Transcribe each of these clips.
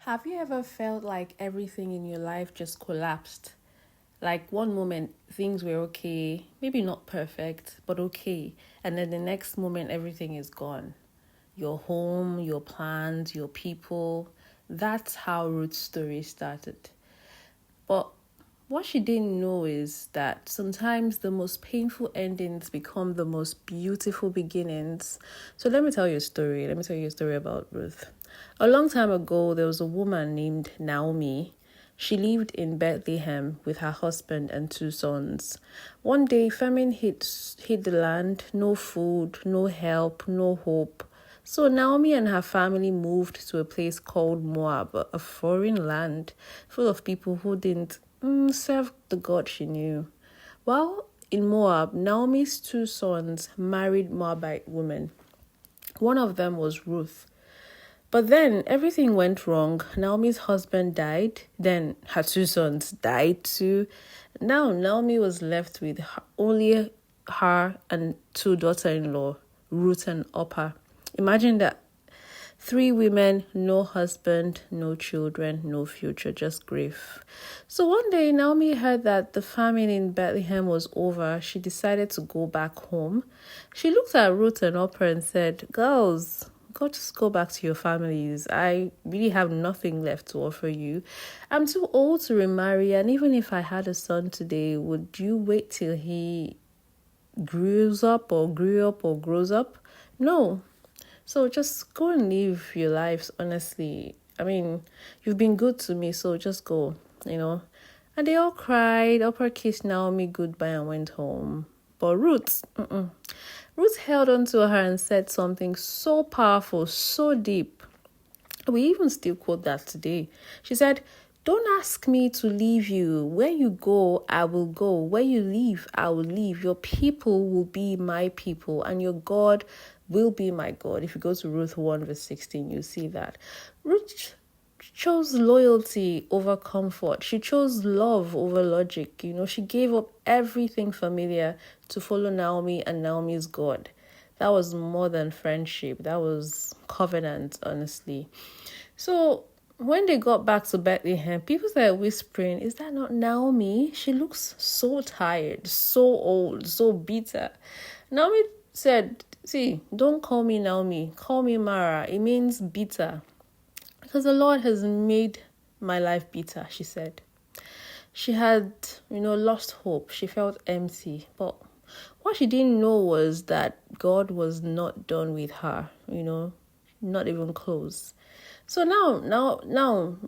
Have you ever felt like everything in your life just collapsed? Like one moment things were okay, maybe not perfect, but okay. And then the next moment everything is gone. Your home, your plans, your people. That's how Ruth's story started. But what she didn't know is that sometimes the most painful endings become the most beautiful beginnings. So let me tell you a story. Let me tell you a story about Ruth. A long time ago, there was a woman named Naomi. She lived in Bethlehem with her husband and two sons. One day, famine hit the land, no food, no help, no hope. So Naomi and her family moved to a place called Moab, a foreign land full of people who didn't serve the God she knew. While in Moab, Naomi's two sons married Moabite women. One of them was Ruth. But then everything went wrong. Naomi's husband died. Then her two sons died too. Now Naomi was left with only her and two daughters-in-law, Ruth and Orpah. Imagine that. Three women, no husband, no children, no future, just grief. So one day, Naomi heard that the famine in Bethlehem was over. She decided to go back home. She looked at Ruth and Orpah and said, "Girls, just go back to your families. I really have nothing left to offer you. I'm too old to remarry, and even if I had a son today, would you wait till he grew up or grows up? No. So just go and live your lives, honestly. I mean, you've been good to me, so just go. And they all cried. Oprah kissed Naomi goodbye and went home. But Ruth held on to her and said something so powerful, so deep. We even still quote that today. She said, "Don't ask me to leave you. Where you go, I will go. Where you leave, I will leave. Your people will be my people, and your God will be my God." If you go to Ruth 1 verse 16, you see that. Ruth chose loyalty over comfort. She chose love over logic. She gave up everything familiar to follow Naomi and Naomi's God. That was more than friendship. That was covenant, honestly. So when they got back to Bethlehem, people started whispering, "Is that not Naomi? She looks so tired, so old, so bitter." Naomi said, "See, don't call me Naomi. Call me Mara. It means bitter. Because the Lord has made my life bitter," she said. She had, lost hope. She felt empty. But what she didn't know was that God was not done with her, not even close. So now,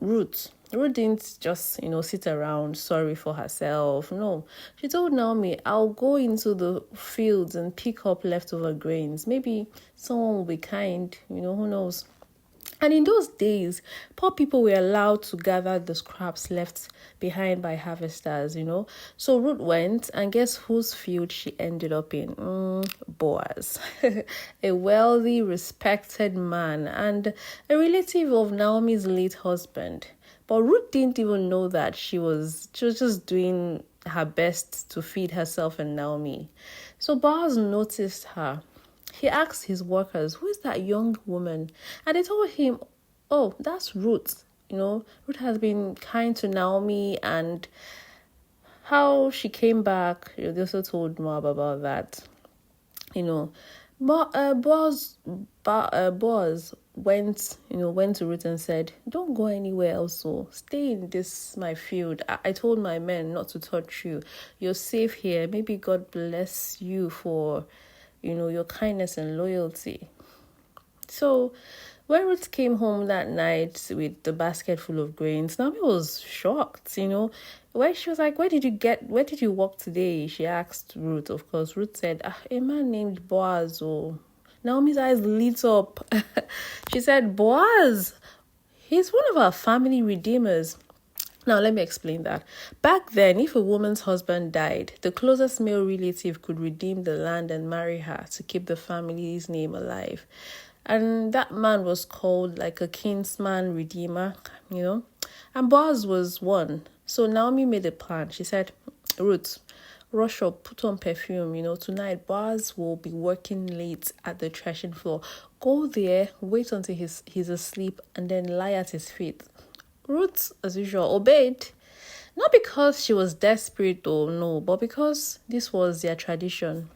Ruth didn't just, sit around sorry for herself. No, she told Naomi, "I'll go into the fields and pick up leftover grains. Maybe someone will be kind, who knows." And in those days, poor people were allowed to gather the scraps left behind by harvesters. So Ruth went, and guess whose field she ended up in? Boaz, a wealthy, respected man and a relative of Naomi's late husband. But Ruth didn't even know that she was just doing her best to feed herself and Naomi. So Boaz noticed her. He asked his workers, "Who is that young woman?" And they told him, "Oh, that's Ruth. Ruth has been kind to Naomi, and how she came back." They also told Moab about that. Boaz went to Ruth and said, "Don't go anywhere else. So stay in this my field. I told my men not to touch you. You're safe here. Maybe God bless you for your kindness and loyalty." So when Ruth came home that night with the basket full of grains, Naomi was shocked, Where she was like, where did you walk today? She asked Ruth. Of course, Ruth said, "A man named Boaz." Oh, Naomi's eyes lit up. She said, "Boaz, he's one of our family redeemers." Now, let me explain that. Back then, if a woman's husband died, the closest male relative could redeem the land and marry her to keep the family's name alive. And that man was called like a kinsman redeemer, And Boaz was one. So Naomi made a plan. She said, "Ruth, rush up, put on perfume. Tonight Boaz will be working late at the threshing floor. Go there, wait until he's asleep, and then lie at his feet. Ruth, as usual, obeyed. Not because she was desperate or no, but because this was their tradition.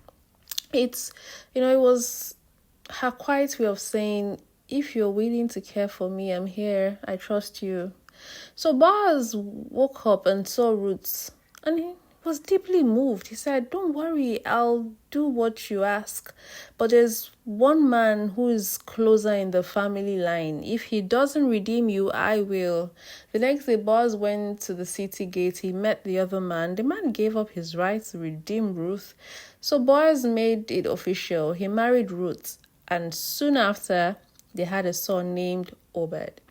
It was her quiet way of saying, if you're willing to care for me, I'm here. I trust you. So Boaz woke up and saw Ruth, and he was deeply moved. He said, don't worry, I'll do what you ask. But there's one man who is closer in the family line. If he doesn't redeem you, I will. The next day, Boaz went to the city gate. He met the other man. The man gave up his right to redeem Ruth. So Boaz made it official. He married Ruth, and soon after, they had a son named Obed.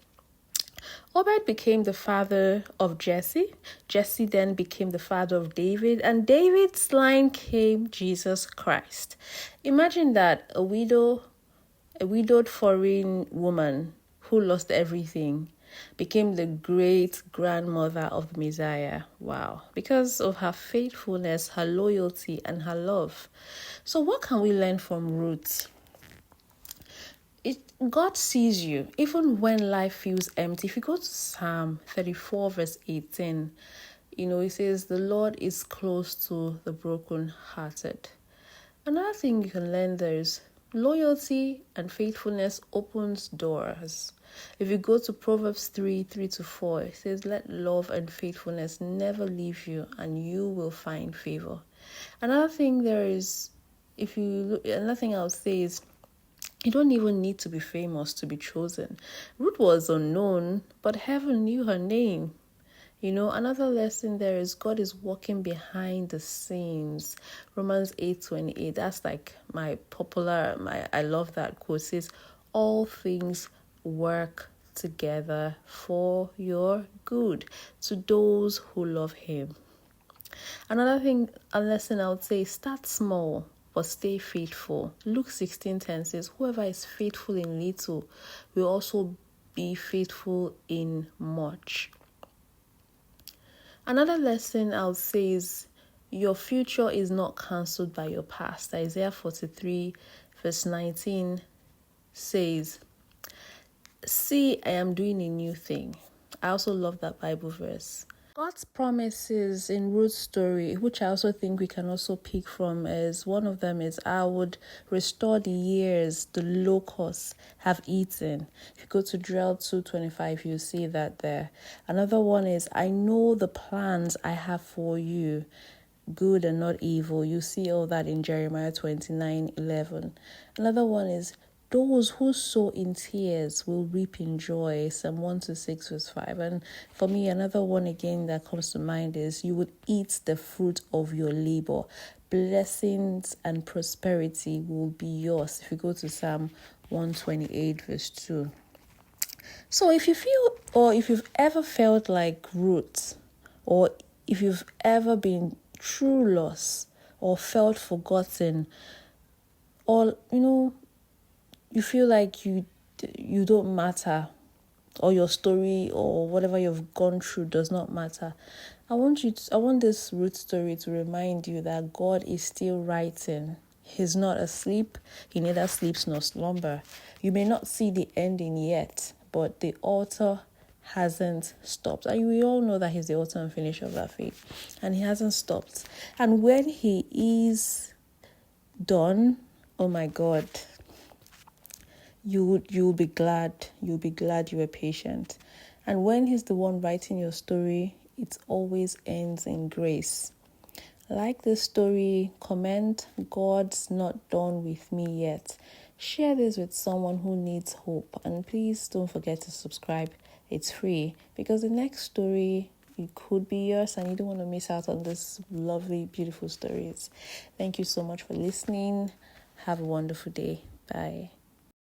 Obed became the father of Jesse. Jesse then became the father of David, and David's line came Jesus Christ. Imagine that, a widowed foreign woman who lost everything became the great grandmother of the Messiah. Wow. Because of her faithfulness, her loyalty, and her love. So what can we learn from Ruth? God sees you even when life feels empty. If you go to Psalm 34 verse 18, it says the Lord is close to the brokenhearted. Another thing you can learn there is loyalty and faithfulness opens doors. If you go to Proverbs 3:3-4, it says, let love and faithfulness never leave you, and you will find favor. Another thing I would say is, you don't even need to be famous to be chosen. Ruth was unknown, but heaven knew her name. Another lesson there is God is working behind the scenes. Romans 8:28. That's like I love that quote. It says, all things work together for your good to those who love him. A lesson I would say, start small, but stay faithful. Luke 16:10 says, whoever is faithful in little will also be faithful in much. Another lesson I would say is, your future is not cancelled by your past. Isaiah 43 verse 19 says, see, I am doing a new thing. I also love that Bible verse. God's promises in Ruth's story, which I also think we can also pick from, is one of them is, I would restore the years the locusts have eaten. If you go to Joel 2:25, you'll see that there. Another one is, I know the plans I have for you, good and not evil. You see all that in Jeremiah 29:11. Another one is, those who sow in tears will reap in joy. Psalm 1-6 verse 5. And for me, another one again that comes to mind is, you would eat the fruit of your labor. Blessings and prosperity will be yours. If you go to Psalm 128 verse 2. So if you feel, or if you've ever felt like Ruth, or if you've ever been through loss or felt forgotten, or you feel like you don't matter, or your story or whatever you've gone through does not matter, I want this Ruth story to remind you that God is still writing. He's not asleep. He neither sleeps nor slumber. You may not see the ending yet, but the author hasn't stopped. And we all know that he's the author and finisher of our faith. And he hasn't stopped. And when he is done, oh my God, you'll be glad. You'll be glad you were patient. And when he's the one writing your story, it always ends in grace. Like this story, comment, God's not done with me yet. Share this with someone who needs hope. And please don't forget to subscribe. It's free, because the next story, it could be yours, and you don't want to miss out on this lovely, beautiful stories. Thank you so much for listening. Have a wonderful day. Bye.